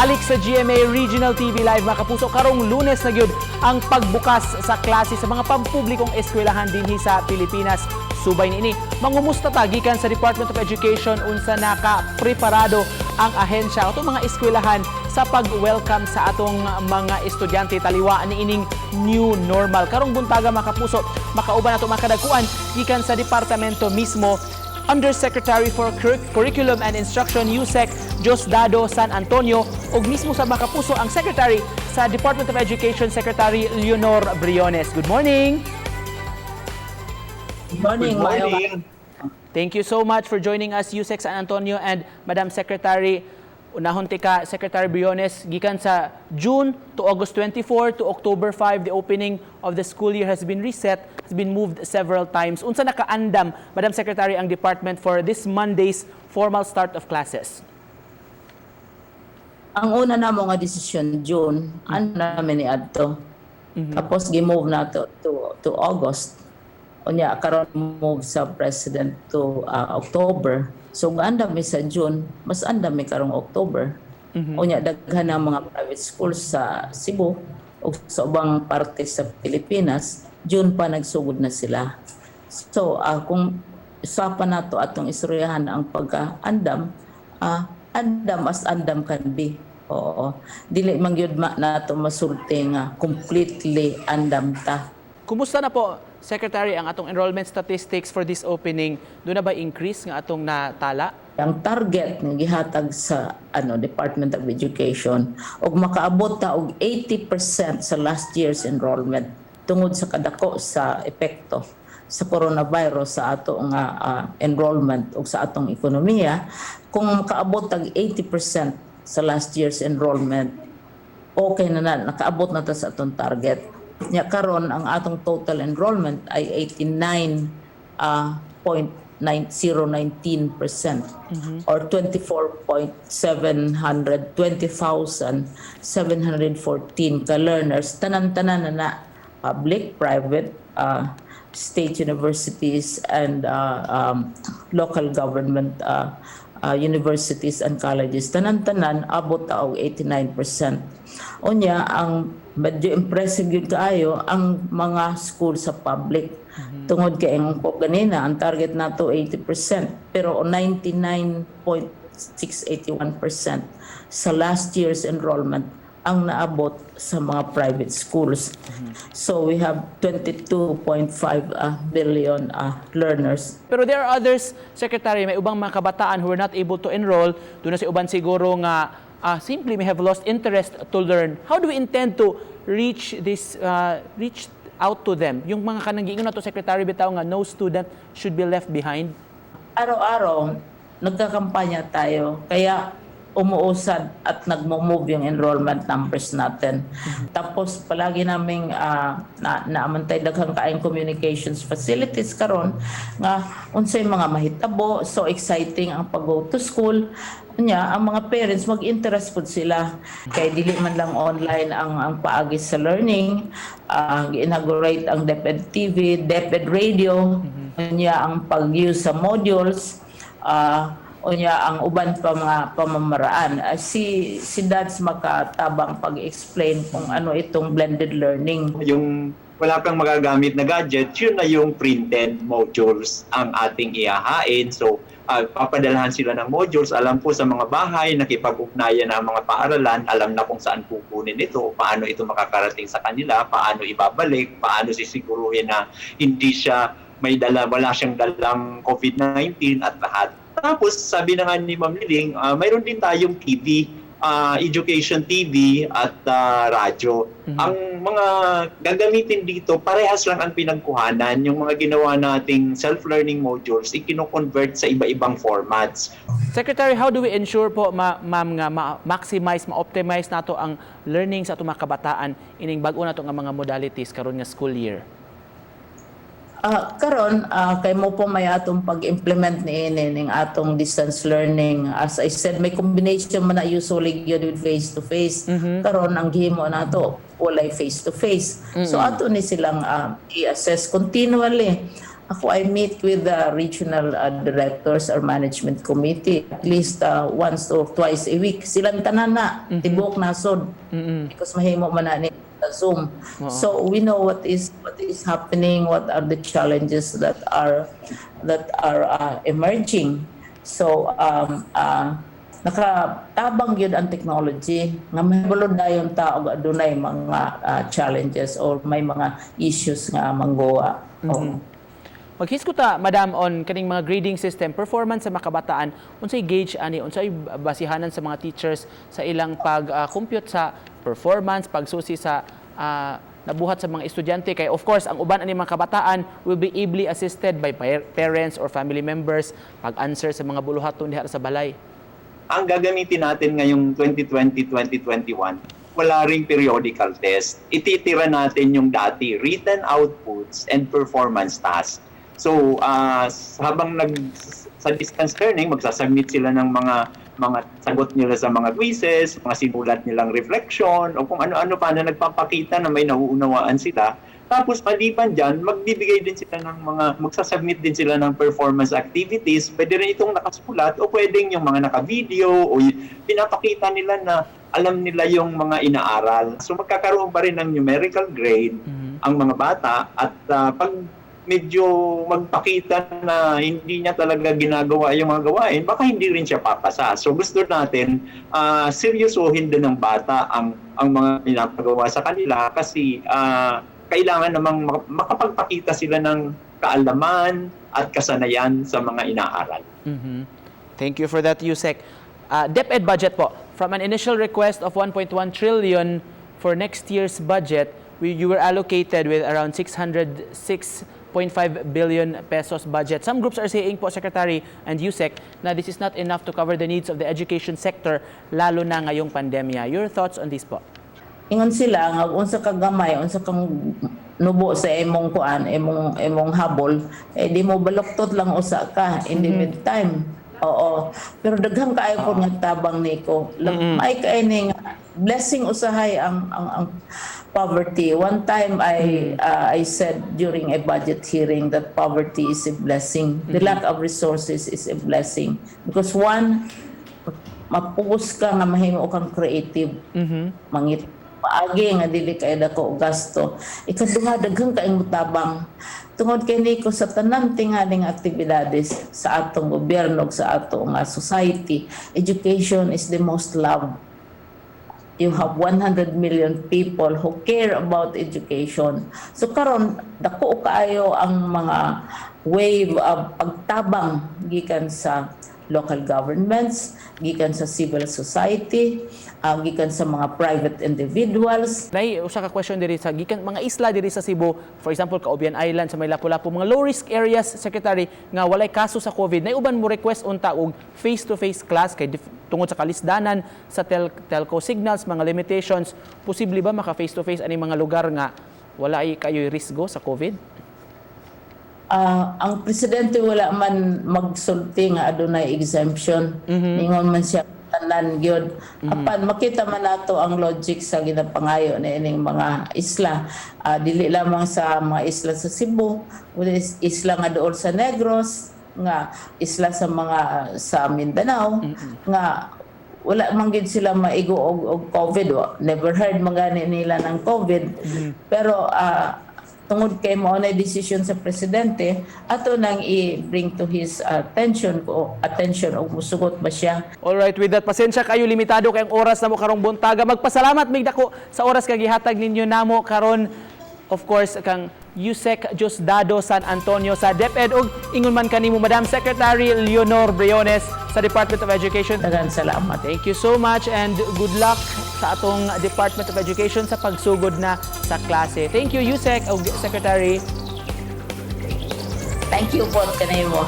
Balik sa GMA Regional TV Live mga kapuso, karong Lunes na gyud ang pagbukas sa klase sa mga pampublikong eskwelahan dinhi sa Pilipinas. Subay niini, mangumusta ta gikan sa Department of Education unsa naka-preparado ang ahensya ato mga eskwelahan sa pag-welcome sa atong mga estudyante taliwa niining new normal. Karong buntaga mga kapuso, makauban nato makadagkuan gikan sa departamento mismo. Undersecretary for Curriculum and Instruction USEC Diosdado San Antonio ug mismo sa mga kapuso ang Secretary sa Department of Education Secretary Leonor Briones. Good morning. Good morning. Good morning. Thank you so much for joining us, USEC San Antonio and Madam Secretary. Unahon tika, Secretary Briones, gikan sa June to August 24 to October 5, the opening of the school year has been reset, has been moved several times. Unsa nakaandam, Madam Secretary, ang department for this Monday's formal start of classes? Ang una na mo nga desisyon, June, ano namin ni Adto. Tapos gi-move na to August. Unya, karon move sa President to October. So, andam mi sa June, mas andam mi karong October. Unya, daghan ang mga private schools sa Cebu o sa ubang parte sa Pilipinas, June pa nagsugod na sila. So, kung usapan nato atong istoryahan ang pagka-andam, andam as andam can be. Oo. Dili man gyud nato masulti nga completely andam ta. Kumusta na po, Secretary, ang atong enrollment statistics for this opening? Doon na ba increase nga atong natala? Ang target nga gihatag sa Department of Education og makaabot ta og 80% sa last year's enrollment tungod sa kadako sa epekto sa coronavirus sa ato nga enrollment ug sa atong ekonomiya. Kung makaabot tag 80% sa last year's enrollment, okay na nakaabot na ta sa atong target. Nya karon ang atong total enrollment ay 89.019% or 20,714 ka learners, tanan-tanan na public, private, state universities and local government universities and colleges, tanan-tanan abot ta og 89%. Unya, ang medyo impressive yun kaayo ang mga school sa public. Tungod kay ang po ganina, ang target nato 80%, pero 99.681% sa last year's enrollment ang naabot sa mga private schools. So we have 22.5 billion learners. Pero there are others, Secretary, may ubang mga kabataan who were not able to enroll. Doon na si uban siguro nga simply may have lost interest to learn. How do we intend to reach out to them? Yung mga kananggiingon na to, Secretary, bitaw nga no student should be left behind. Araw-araw, nagkakampanya tayo. Kaya umuusad at nagmo-move yung enrollment numbers natin. Tapos palagi naming naamantay daghang kaayong communications facilities karon nga unsay mga mahitabo, so exciting ang pag-go to school. Nya ang mga parents mag-interest pud sila kay dili man lang online ang paagi sa learning. Gi-inaugurate ang DepEd TV, DepEd Radio, nya ang pag-use sa modules, unya ang uban pa mga pamamaraan. Si Dads makatabang pag-explain kung ano itong blended learning. Yung wala kang magagamit na gadget, yun na yung printed modules ang ating ihahain. So, papadalahan sila ng modules. Alam po sa mga bahay, nakipag-ugnayan ng mga paaralan, alam na kung saan kukunin ito, paano ito makakarating sa kanila, paano ibabalik, paano sisiguruhin na hindi siya wala siyang dalang COVID-19 at lahat. Tapos, sabi na nga ni Ma'am Liling, mayroon din tayong TV, education TV at radyo. Ang mga gagamitin dito, parehas lang ang pinagkuhanan. Yung mga ginawa nating self-learning modules, ikino-convert sa iba-ibang formats. Secretary, how do we ensure po, ma'am, nga ma-maximize, ma-optimize nato ang learning sa atong mga kabataan ining bag-o nato nga mga modalities karon nga school year? Karon kay mo po may atong pag-implement ning atong distance learning. As I said, may combination man na usually yun with face-to-face. Karon ang gihimo nato walay face-to-face. So ato ni silang i-assess continually Ako, I meet with the regional directors or management committee at least once or twice a week. Silang tanan na, tibok nasod. Because mahimo man na ni Zoom. So we know what is happening, what are the challenges that are emerging. So nakatabang yun ang technology nga mahibulod na yung tao adunay mga challenges or may mga issues nga manggoa. Maghiskuta, Madam, on kaning mga grading system, performance sa makabataan, unsay gauge ani, unsay basihanan sa mga teachers sa ilang pag-compute sa performance, pagsusi sa nabuhat sa mga estudyante. Kay of course, ang uban ani mga kabataan will be ably assisted by parents or family members pag-answer sa mga buluhaton diha sa balay. Ang gagamitin natin ngayong 2020-2021, wala ring periodical test. Ititira natin yung dati, written outputs and performance tasks. So, habang sa distance learning, magsasubmit sila ng mga sagot nila sa mga quizzes, mga sinulat nilang reflection, o kung ano-ano pa na nagpapakita na may nauunawaan sila. Tapos maliban dyan, magbibigay din sila ng magsasubmit din sila ng performance activities. Pwede rin itong nakasulat o pwedeng yung mga naka-video o pinapakita nila na alam nila yung mga inaaral. So magkakaroon pa rin ng numerical grade ang mga bata at pag medyo magpakita na hindi niya talaga ginagawa yung mga gawain, baka hindi rin siya papasa. So gusto natin seryosohin din ng bata ang mga pinapagawa sa kanila kasi kailangan namang makapagpakita sila ng kaalaman at kasanayan sa mga inaaral. Thank you for that, Yusek. DepEd budget po. From an initial request of 1.1 trillion for next year's budget, you were allocated with around 606.5 billion pesos budget. Some groups are saying po, Secretary and Yusek, na this is not enough to cover the needs of the education sector, lalo na ngayong pandemya. Your thoughts on this po? Ingon sila nga unsa ka gamay, unsa kang nubo sa imong kuan, imong habol, di mo baluktot lang usa ka in the meantime. Oo. Pero daghang kaayo ko nga tabang niko. May kay ning blessing usahay ang poverty. One time I said during a budget hearing that poverty is a blessing. The lack of resources is a blessing. Because one, mapugos ka nga mahimo kang creative. Mangit paagi nga dili kay dako gasto. Ikaduha, daghang kaayong mutabang. Tungod kay niko sa tanan tingaling aktibidades sa atong gobyerno, sa atong society, education is the most loved. You have 100 million people who care about education. So karon dako kaayo ang mga wave of pagtabang gikan sa local governments, gikan sa civil society, gikan sa mga private individuals. Nay, usa ka question diri sa gikan mga isla diri sa Cebu, for example, Kaobian Island sa may Lapu-Lapu, mga low risk areas, Secretary, nga walay kaso sa COVID. Nay uban mo request unta og face-to-face class kay tungod sa kalisdanan sa telco signals, mga limitations. Posible ba maka face-to-face ani mga lugar nga wala ay kayo risgo sa COVID? Ang presidente wala man magsulti nga adunay exemption. Ningon man siya tanan gyud. Apan makita man nato ang logic sa ginapangayo na ining mga isla. Dili lamang sa mga isla sa Cebu, isla nga dool sa Negros, nga isla sa Mindanao, nga wala man gid sila maigo og COVID. Never heard magani nila ng COVID. Pero tungod kay mao na decision sa presidente, ato nang i-bring to his attention og musugot ba siya. All right, with that, pasensya kayo, limitado kayong oras namo karong buntaga. Magpasalamat mig dako sa oras kag gihatag ninyo namo karon, of course, kang Yusek Diosdado San Antonio sa DepEd ug ingon man kanimo Madam Secretary Leonor Briones sa Department of Education. Daghang salamat. Thank you so much and good luck sa atong Department of Education sa pagsugod na sa klase. Thank you, Yusek ug Secretary. Thank you po kanimo.